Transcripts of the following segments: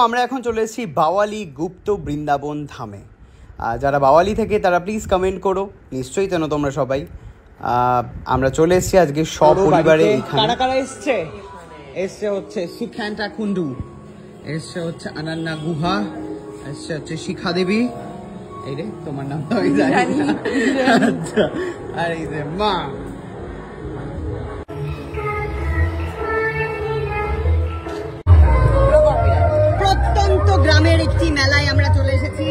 আমরা এখন চলে এসেছি বাওয়ালি গুপ্ত বৃন্দাবন ধামে। যারা বাওয়ালি থেকে তারা প্লিজ কমেন্ট করো, নিশ্চয়ই জানো তোমরা সবাই। আমরা চলে এসেছি আজকে সপরিবারে। কারা কারা এসছে? এসছে হচ্ছে সুখ্যান্টা কুন্ডু, এসছে হচ্ছে অনন্যা গুহা, এসছে হচ্ছে শিখা দেবী। এই রে তোমার নাম তো আমি জানি না। আচ্ছা, আর এই যে মা। প্রত্যন্ত গ্রামের একটি মেলায় আমরা চলে এসেছি।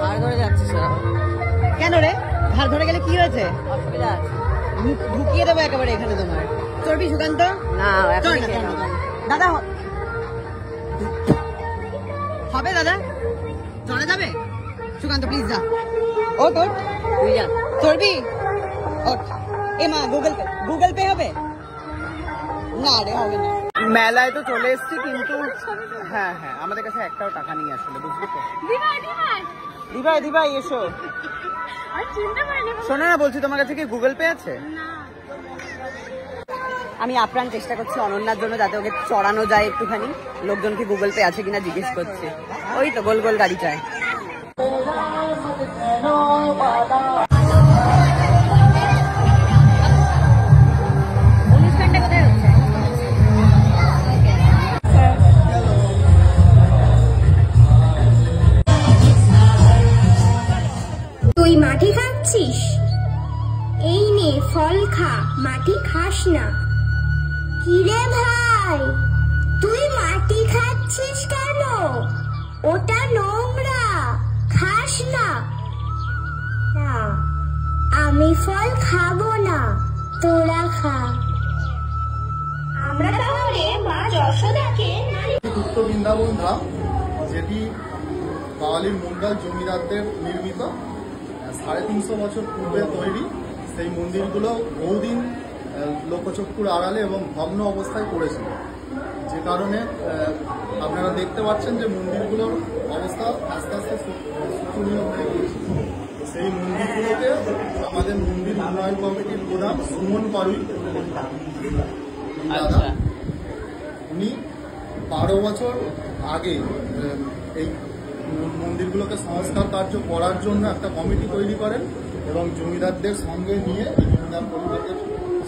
ধার ধরে যাচ্ছে কেন রে? ধার ধরে গেলে কি হয়েছে? অসুবিধা আছে, ঢুকিয়ে দেবো একেবারে এখানে। তোমার চলবি সুকান্ত? না দাদা, হবে দাদা, চলে যাবে সুকান্ত প্লিজ যা। ও তোর তুই যা, চলবি? এ মা গুগল পে হবে না রে? হবে না। মেলায় তো চলে এসছি কিন্তু হ্যাঁ আমাদের কাছে একটাও টাকা নেই আসলে, বুঝলি তো। দিভাই এসো। শোনো না, বলছি তোমার কাছে কি গুগল পে আছে? আমি আপ্রাণ চেষ্টা করছি অনন্যার জন্য, যাতে ওকে চড়ানো যায় একটুখানি। লোকজনকে গুগল পে আছে কিনা জিজ্ঞেস করছে। ওই তো গোল গোল গাড়ি চায়। তুই মাটি খাচ্ছিস? এই নে ফল খা, মাটি খাস না। কিরে ভাই, তুই মাটি খাচ্ছিস কেন? ওটা নোংরা, খাস না। আমি ফল খাবো না, তোরা খা। আমরা তাহলে মা যশোদাকে গুপ্ত বৃন্দাবন ধাম, যেটি বাওয়ালির মুন্ডাল জমিদারদের নির্মিত, 350 বছর পূর্বে তৈরি। সেই মন্দিরগুলো বহুদিন লোকচক্ষুর আড়ালে এবং ভগ্ন অবস্থায় পড়েছিল, যে কারণে আপনারা দেখতে পাচ্ছেন যে মন্দিরগুলোর অবস্থা আস্তে আস্তে শোচনীয় হয়ে গিয়েছিল। সেই মন্দিরগুলোকে আমাদের মন্দির উন্নয়ন কমিটির প্রধান সুমন পারুই, উনি 12 বছর আগে এই মন্দিরগুলোকে সংস্কার কার্য করার জন্য একটা কমিটি তৈরি করেন এবং জমিদারদের সঙ্গে নিয়ে, জমিদার পরিবারের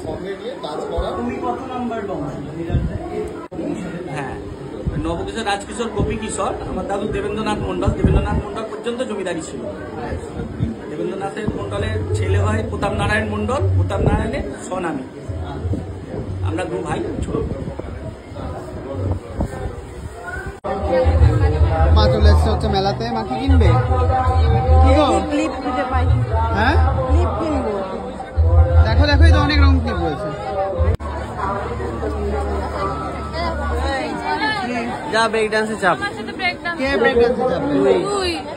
সঙ্গে নিয়ে কাজ করা। তুমি কত নম্বর বংশ? হ্যাঁ, নবকিশোর রাজকিশোর গোপী কিশোর, আমার দাদু দেবেন্দ্রনাথ মন্ডল পর্যন্ত জমিদারি ছিল। দেবেন্দ্রনাথের মন্ডলের ছেলে হয় প্রতাপ নারায়ণ মন্ডল, প্রতাপ নারায়ণের স্বনামী। আমরা দু ভাই ছোট। মা চলে এসছে হচ্ছে মেলাতে। মা কি কিনবে? কি গো? ক্লিপ খুঁজে পাই। হ্যাঁ, ক্লিপ কিনবো। দেখো এই তো অনেক রকম ক্লিপ রয়েছে। যা ব্রেক ডান্সে চাপ। কে ব্রেক ডান্সে চাপবে?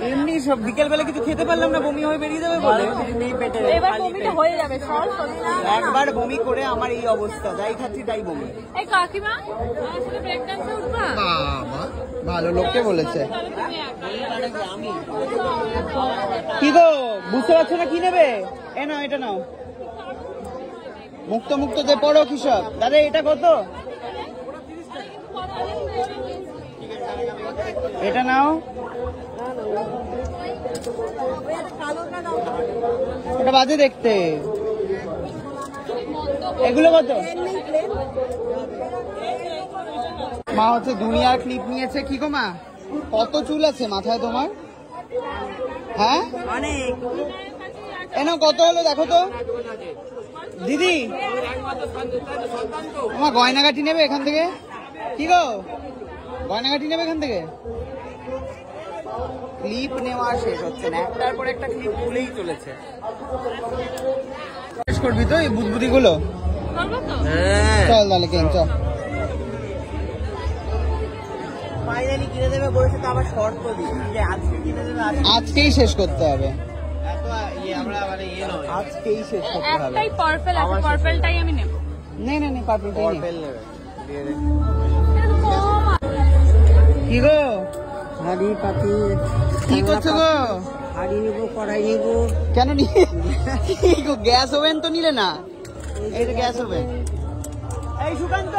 এমনি সব বিকেল বেলা কিছু খেতে পারলাম না, বমি হয়ে বেরিয়ে যাবে বলে। এবার বমিটা হয়ে যাবে, একবার বমি করে আমার এই অবস্থা, যাই খাচ্ছি তাই বমি। এই কাকিমা, আমার সাথে ব্রেক ডান্সে উঠবা? বাবা, ভালো লোককে বলেছে। কি গো, বুঝতে পারছো না কি নেবে? এ নাও, এটা নাও। মুক্ত যে পড়ো কি সব। দাদা এটা কত? এটা নাও। এটা বাজে দেখতে। এগুলো কত? মা হচ্ছে দুনিয়ার ক্লিপ নিয়েছে। কি গো মা, কত চুল আছে মাথায় তোমার? হ্যাঁ অনেক। এনো কত হলো দেখো তো দিদি। আমার গয়নাগাটি নেবে এখান থেকে? কি গো, গয়নাগাটি নেবে এখান থেকে? ক্লিপ নেওয়া শেষ হচ্ছে না, একটার পর একটা ক্লিপ খুলেই চলেছে। শেষ করবি তো এই বুদবুদি গুলো? চল তাহলে কেন, চল। ফাইনালি কিনে দেবে বলেছে, তো আবার শর্ত দিই আজকে কিনে দেবে, আজকেই শেষ করতে হবে। আজকেই শেষ করতে হবে। একটাই পার্পল আছে, পার্পলটাই আমি নেব। না পার্পলটাই নেবে। কি গো হাড়ি পাখি কি করছো গো? হাড়ি নিব, কড়াই নিব। কেন গো, গ্যাস ওভেন তো নিলে না? এই তো গ্যাস ওভেন। এই সুকান্ত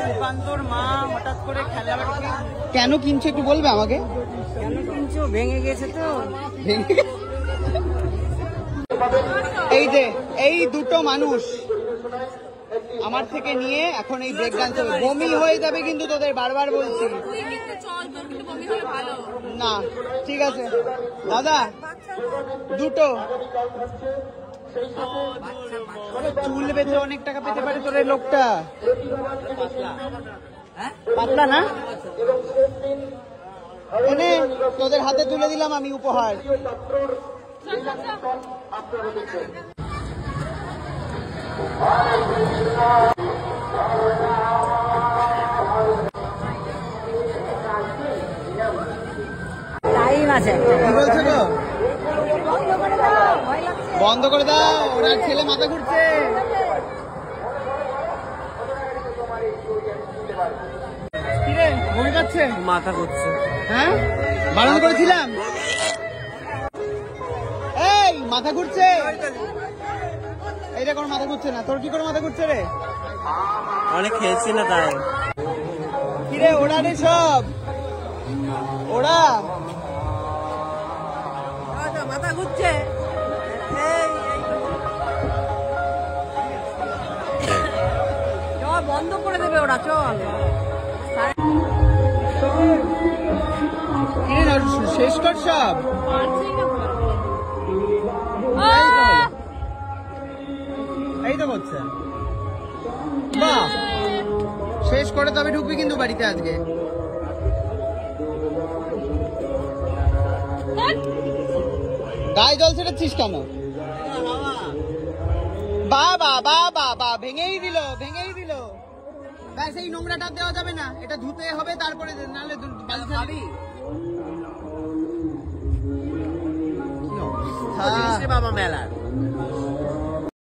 সুকান্তর মা হঠাৎ করে খেলনা বাড়িতে কেন কিনছো একটু বলবে আমাকে? কেন কিনছো? ভেঙে গেছে তো। এই যে এই দুটো মানুষ আমার থেকে নিয়ে এখন এই ব্রেক ডান্স হবে, বমি হয়ে যাবে কিন্তু তোদের, বারবার বলছি। না ঠিক আছে দাদা, দুটো চুল বেঁধে অনেক টাকা পেতে পারে তোর এই লোকটা। পাতলা না, এনে তোদের হাতে তুলে দিলাম আমি উপহার। টাইম আছে। কি বলছো গো? বন্ধ করে দাও, ওনার ছেলে মাথা ঘুরছে। কিরে বমি পাচ্ছে? মাথা ঘুরছে। হ্যাঁ বারণ করেছিলাম। এই মাথা ঘুরছে, এইটা কোনো মাথা ঘুরছে না, তোর কি করে মাথা ঘুরছে রে? অনেক খেয়েছি না তাই। কিরে ওরা রে সব, ওরা মাথা ঘুরছে। চল বন্ধ করে দেবে ওরা, চল। কিরে না শেষ কর সব। এই তো করছে, বাহ শেষ করে তবে ঢুকবি কিন্তু বাড়িতে আজকে। গায়ে জল ছেড়েছিস কেন? বাবা বাবা বা ভেঙেই দিল, ভেঙেই দিল। ব্যাস এই নোংরাটা দেওয়া যাবে না, এটা ধুতে হবে তারপরে, নাহলে বালি বাবা মেলার